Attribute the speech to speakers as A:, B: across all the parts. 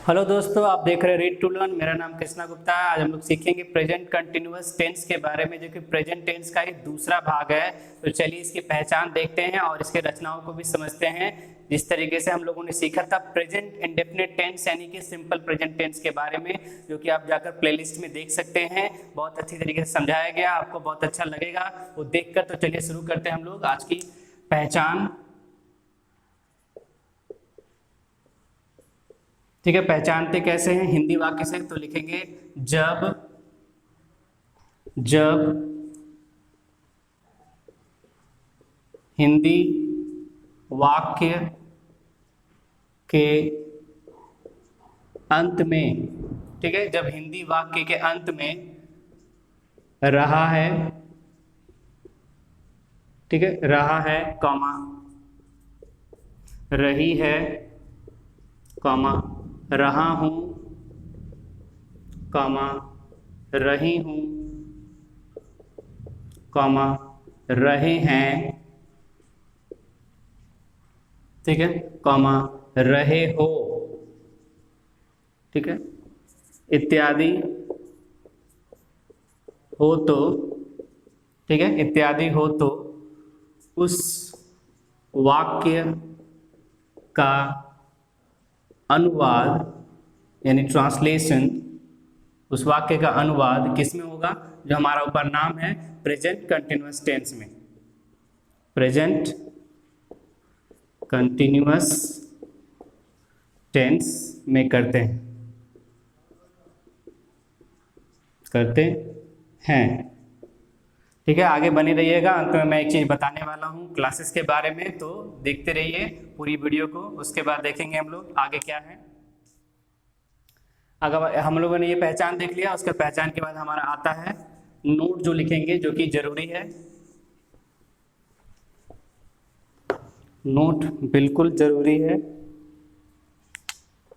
A: Hello दोस्तों, आप देख रहे हैं रीड टू लर्न। मेरा नाम कृष्णा गुप्ता है। आज हम लोग सीखेंगे प्रेजेंट कंटिन्यूअस टेंस के बारे में, जो कि प्रेजेंट टेंस का ही दूसरा भाग है। तो चलिए इसकी पहचान देखते हैं और इसके रचनाओं को भी समझते हैं। जिस तरीके से हम लोगों ने सीखा था प्रेजेंट इंडेफिनिट टेंस यानी कि सिंपल प्रेजेंट टेंस के बारे में, जो कि आप जाकर प्लेलिस्ट में देख सकते हैं। बहुत अच्छी तरीके से समझाया गया, आपको बहुत अच्छा लगेगा वो देखकर। तो चलिए शुरू करते हैं हम लोग आज की पहचान। ठीक है, पहचानते कैसे हैं? हिंदी वाक्य से। तो लिखेंगे जब जब हिंदी वाक्य के अंत में, ठीक है, जब हिंदी वाक्य के अंत में रहा है, ठीक है, रहा है कॉमा, रही है कॉमा, रहा हूं कॉमा, रही हूं कॉमा, रहे हैं, ठीक है, कॉमा, रहे हो, ठीक है, इत्यादि हो तो, ठीक है, इत्यादि हो तो उस वाक्य का अनुवाद यानी ट्रांसलेशन, उस वाक्य का अनुवाद किस में होगा? जो हमारा ऊपर नाम है प्रेजेंट कंटिन्यूअस टेंस में। प्रेजेंट कंटिन्यूअस टेंस में करते हैं। ठीक है, आगे बने रहिएगा। अंत में मैं एक चीज बताने वाला हूँ क्लासेस के बारे में, तो देखते रहिए पूरी वीडियो को। उसके बाद देखेंगे हम लोग आगे क्या है। अगर हम लोगों ने ये पहचान देख लिया, उसके पहचान के बाद हमारा आता है नोट, जो लिखेंगे, जो कि जरूरी है। नोट बिल्कुल जरूरी है।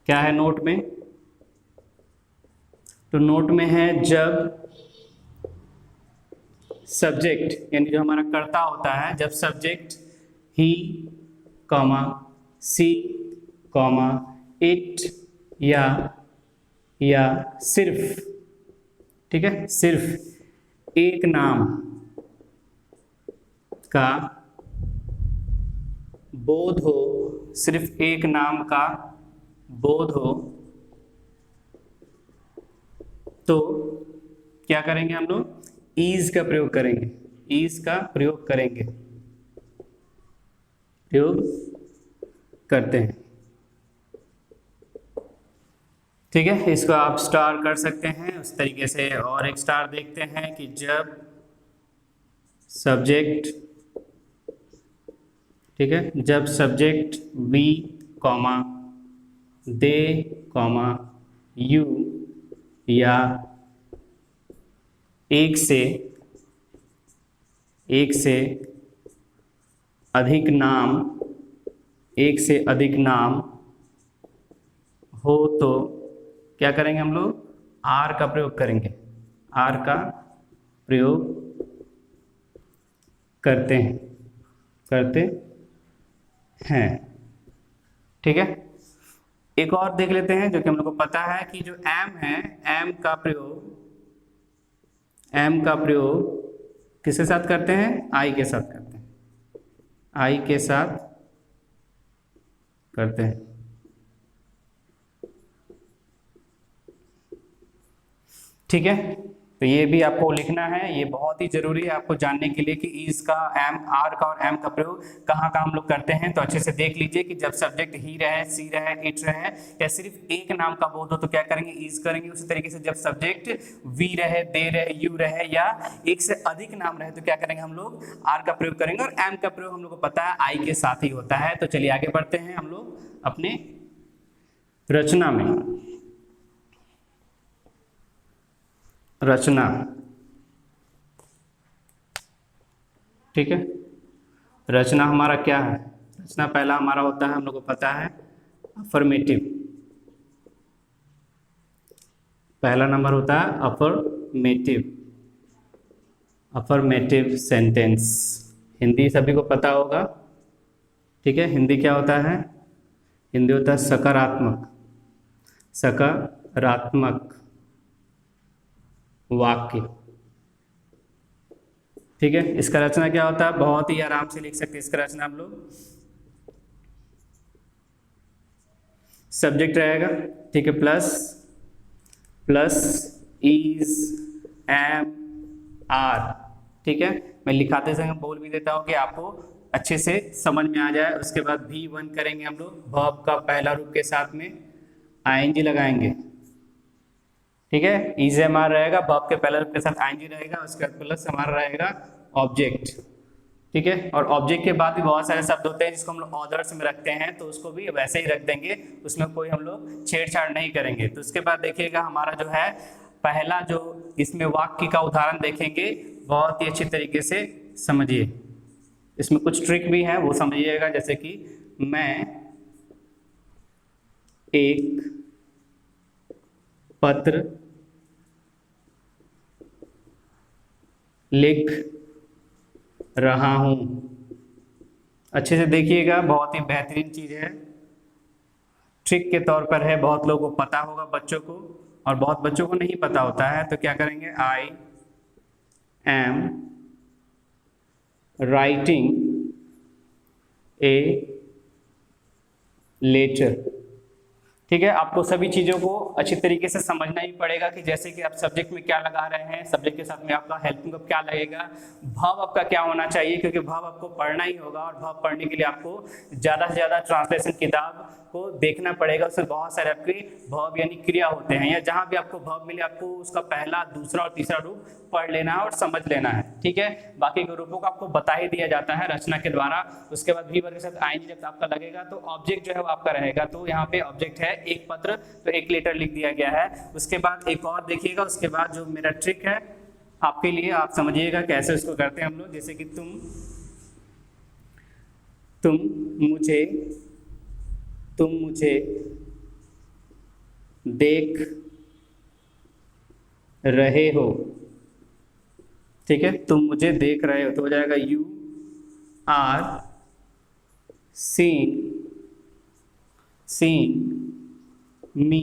A: क्या है नोट में? तो नोट में है जब सब्जेक्ट यानी जो हमारा कर्ता होता है, जब subject he comma she comma it या सिर्फ, ठीक है, सिर्फ एक नाम का बोध हो, सिर्फ एक नाम का बोध हो, तो क्या करेंगे हम लोग? ईज का प्रयोग करेंगे। ईज का प्रयोग करेंगे, प्रयोग करते हैं। ठीक है, इसको आप स्टार कर सकते हैं उस तरीके से। और एक स्टार देखते हैं कि जब सब्जेक्ट, ठीक है, जब subject we comma they comma you या एक से अधिक नाम हो, तो क्या करेंगे हम लोग? आर का प्रयोग करेंगे। आर का प्रयोग करते हैं। ठीक है, एक और देख लेते हैं जो कि हम लोग को पता है कि जो एम है, एम का प्रयोग किसके साथ करते हैं? आई के साथ करते हैं। आई के साथ करते हैं। ठीक है, तो ये भी आपको लिखना है। ये बहुत ही जरूरी है आपको जानने के लिए कि इज का, एम, आर का और एम का प्रयोग कहाँ कहाँ हम लोग करते हैं। तो अच्छे से देख लीजिए कि जब सब्जेक्ट ही रहे, सी रहे, इट रहे या सिर्फ एक नाम का बोध हो, तो क्या करेंगे? इज करेंगे। उसी तरीके से जब सब्जेक्ट वी रहे, दे रहे, यू रहे या एक से अधिक नाम रहे, तो क्या करेंगे हम लोग? आर का प्रयोग करेंगे। और एम का प्रयोग हम लोग को पता है आई के साथ ही होता है। तो चलिए आगे बढ़ते हैं हम लोग अपने रचना में। रचना, ठीक है, रचना हमारा क्या है? रचना पहला हमारा होता है, हम लोग को पता है, अफर्मेटिव। पहला नंबर होता है अफर्मेटिव सेंटेंस। हिंदी सभी को पता होगा, ठीक है। हिंदी क्या होता है? हिंदी होता है सकारात्मक। सकारात्मक वाक्य। ठीक है, इसका रचना क्या होता है, बहुत ही आराम से लिख सकते हैं इसका रचना हम लोग। सब्जेक्ट रहेगा, ठीक है, plus plus is am are. ठीक है, मैं लिखाते समय बोल भी देता हूँ कि आपको अच्छे से समझ में आ जाए। उसके बाद V1 करेंगे हम लोग, वर्ब का पहला रूप के साथ में आईएनजी लगाएंगे। ठीक है, इज एम आर रहेगा, वर्ब के पहला रूप के साथ आईएनजी रहेगा, उसके बाद प्लस हमारा रहेगा ऑब्जेक्ट। ठीक है, और ऑब्जेक्ट के बाद भी बहुत सारे शब्द होते हैं जिसको हम लोग ऑर्डर्स में रखते हैं, तो उसको भी वैसे ही रख देंगे, उसमें कोई हम लोग छेड़छाड़ नहीं करेंगे। तो उसके बाद देखिएगा हमारा जो है पहला जो इसमें वाक्य का उदाहरण देखेंगे, बहुत ही अच्छी तरीके से समझिए। इसमें कुछ ट्रिक भी है, वो समझिएगा। जैसे कि मैं एक पत्र लिख रहा हूं। अच्छे से देखिएगा, बहुत ही बेहतरीन चीज है, ट्रिक के तौर पर है, बहुत लोगों को पता होगा बच्चों को, और बहुत बच्चों को नहीं पता होता है। तो क्या करेंगे, I am writing a letter. ठीक है, आपको सभी चीजों को अच्छी तरीके से समझना ही पड़ेगा कि जैसे कि आप सब्जेक्ट में क्या लगा रहे हैं, सब्जेक्ट के साथ में आपका हेल्पिंग वर्ब क्या लगेगा, भाव आपका क्या होना चाहिए, क्योंकि भाव आपको पढ़ना ही होगा, और भाव पढ़ने के लिए आपको ज्यादा से ज्यादा ट्रांसलेशन किताब को देखना पड़ेगा। उसमें बहुत सारे आपके भाव यानी क्रिया होते हैं, या जहां भी आपको भाव मिले आपको उसका पहला, दूसरा और तीसरा रूप पढ़ लेना है और समझ लेना है। ठीक है, बाकी के रूपों को आपको बता ही दिया जाता है रचना के द्वारा। उसके बाद V1 के साथ आईएनजी जब आपका लगेगा तो ऑब्जेक्ट जो है वो आपका रहेगा। तो यहाँ पे ऑब्जेक्ट है एक पत्र, तो एक लेटर लिख दिया गया है। उसके बाद एक और देखिएगा, उसके बाद जो मेरा ट्रिक है आपके लिए, आप समझिएगा कैसे उसको करते हैं हम लोग। जैसे कि तुम मुझे देख रहे हो। ठीक है, तुम मुझे देख रहे हो, तो हो जाएगा यू आर सीइंग मी।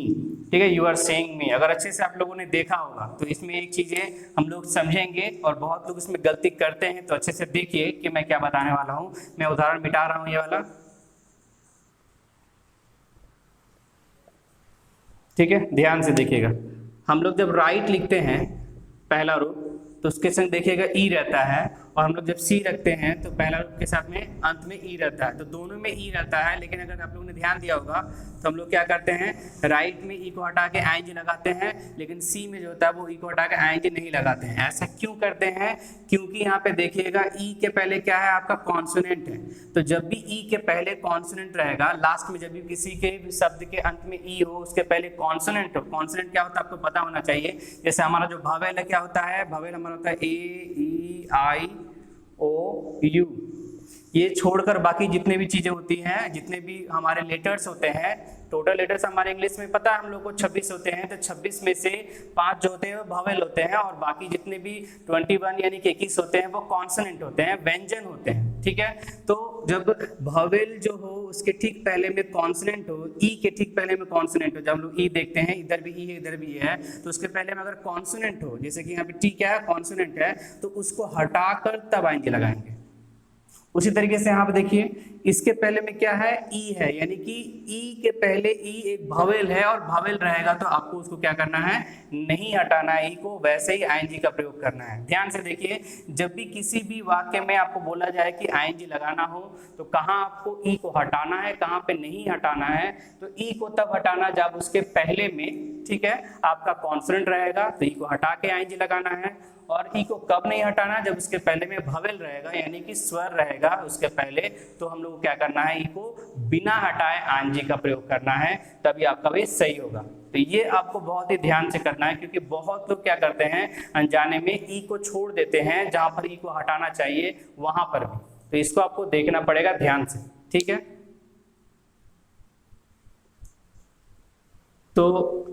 A: ठीक है, यू आर सीइंग मी। अगर अच्छे से आप लोगों ने देखा होगा तो इसमें एक चीजें हम लोग समझेंगे, और बहुत लोग इसमें गलती करते हैं, तो अच्छे से देखिए कि मैं क्या बताने वाला हूं। मैं उदाहरण मिटा रहा हूं ये वाला। ठीक है, ध्यान से देखिएगा। हम लोग जब राइट लिखते हैं पहला रूप, तो उसके संग देखिएगा ई रहता है, और हम लोग जब सी रखते हैं तो पहला रूप के साथ में अंत में ई रहता है, तो दोनों में ई रहता है। लेकिन अगर आप लोगों ने ध्यान दिया होगा तो हम लोग क्या करते हैं, राइट में ई को हटा के आईएनजी लगाते हैं, लेकिन सी में जो होता है वो ई को हटा के आईएनजी नहीं लगाते हैं। ऐसा क्यों करते हैं, क्योंकि यहाँ पे देखिएगा ई के पहले क्या है, आपका कॉन्सोनेंट है। तो जब भी ई के पहले कॉन्सोनेंट रहेगा, लास्ट में जब भी किसी के शब्द के अंत में ई हो, उसके पहले कॉन्सोनेंट हो। कॉन्सोनेंट क्या होता है आपको पता होना चाहिए। जैसे हमारा जो भावेल है, क्या होता है, भावेल हमारा होता है ए ई आई ओ यू। ये छोड़कर बाकी जितने भी चीजें होती हैं, जितने भी हमारे लेटर्स होते हैं, टोटल लेटर्स हमारे इंग्लिश में पता है हम लोग को 26 होते हैं, तो 26 में से 5 जो होते हैं वो भावेल होते हैं, और बाकी जितने भी 21 यानी कि 21 होते हैं वो कॉन्सोनेंट होते हैं, व्यंजन होते हैं। ठीक है, तो जब भावेल जो हो उसके ठीक पहले में कॉन्सोनेंट हो, ई के ठीक पहले में कॉन्सोनेंट हो, जब हम लोग ई देखते हैं इधर भी ई है इधर भी है, तो उसके पहले में अगर कॉन्सोनेंट हो, जैसे कि यहाँ पे टी क्या है, कॉन्सोनेंट है, तो उसको हटाकर तब आएंगे लगाएंगे। उसी तरीके से यहाँ पे देखिए, इसके पहले में क्या है, ई है, यानी कि ई के पहले ई एक भावेल है, और भावेल रहेगा तो आपको उसको क्या करना है, नहीं हटाना है ई को, वैसे ही आईएनजी का प्रयोग करना है। ध्यान से देखिए, जब भी किसी भी वाक्य में आपको बोला जाए कि आईएनजी लगाना हो, तो कहाँ आपको ई को हटाना है, कहाँ पे नहीं हटाना है। तो ई को तब हटाना जब उसके पहले में, ठीक है, आपका कॉन्सोनेंट रहेगा, तो ई को हटा के आईएनजी लगाना है। और ई को कब नहीं हटाना, जब उसके पहले में भावेल रहेगा, यानी कि स्वर रहेगा उसके पहले, तो हम लोग को क्या करना है, ई को बिना हटाए आईएनजी का प्रयोग करना है, तभी आपका वे सही होगा। तो ये आपको बहुत ही ध्यान से करना है, क्योंकि बहुत लोग क्या करते हैं, अनजाने में ई को छोड़ देते हैं, जहां पर ई को हटाना चाहिए वहां पर भी। तो इसको आपको देखना पड़ेगा ध्यान से। ठीक है, तो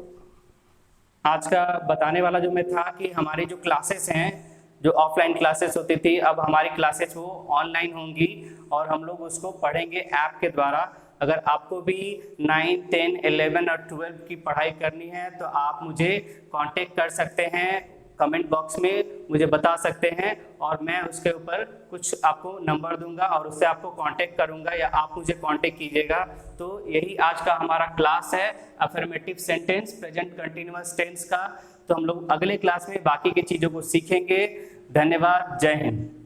A: आज का बताने वाला जो मैं था कि हमारी जो क्लासेस हैं, जो ऑफलाइन क्लासेस होती थी, अब हमारी क्लासेस वो ऑनलाइन होंगी, और हम लोग उसको पढ़ेंगे ऐप के द्वारा। अगर आपको भी 9, 10, 11 और 12 की पढ़ाई करनी है तो आप मुझे कांटेक्ट कर सकते हैं, कमेंट बॉक्स में मुझे बता सकते हैं और मैं उसके ऊपर कुछ आपको नंबर दूंगा और उससे आपको कांटेक्ट करूंगा या आप मुझे कांटेक्ट कीजिएगा। तो यही आज का हमारा क्लास है affirmative sentence present continuous tense का। तो हम लोग अगले क्लास में बाकी की चीज़ों को सीखेंगे। धन्यवाद, जय हिंद।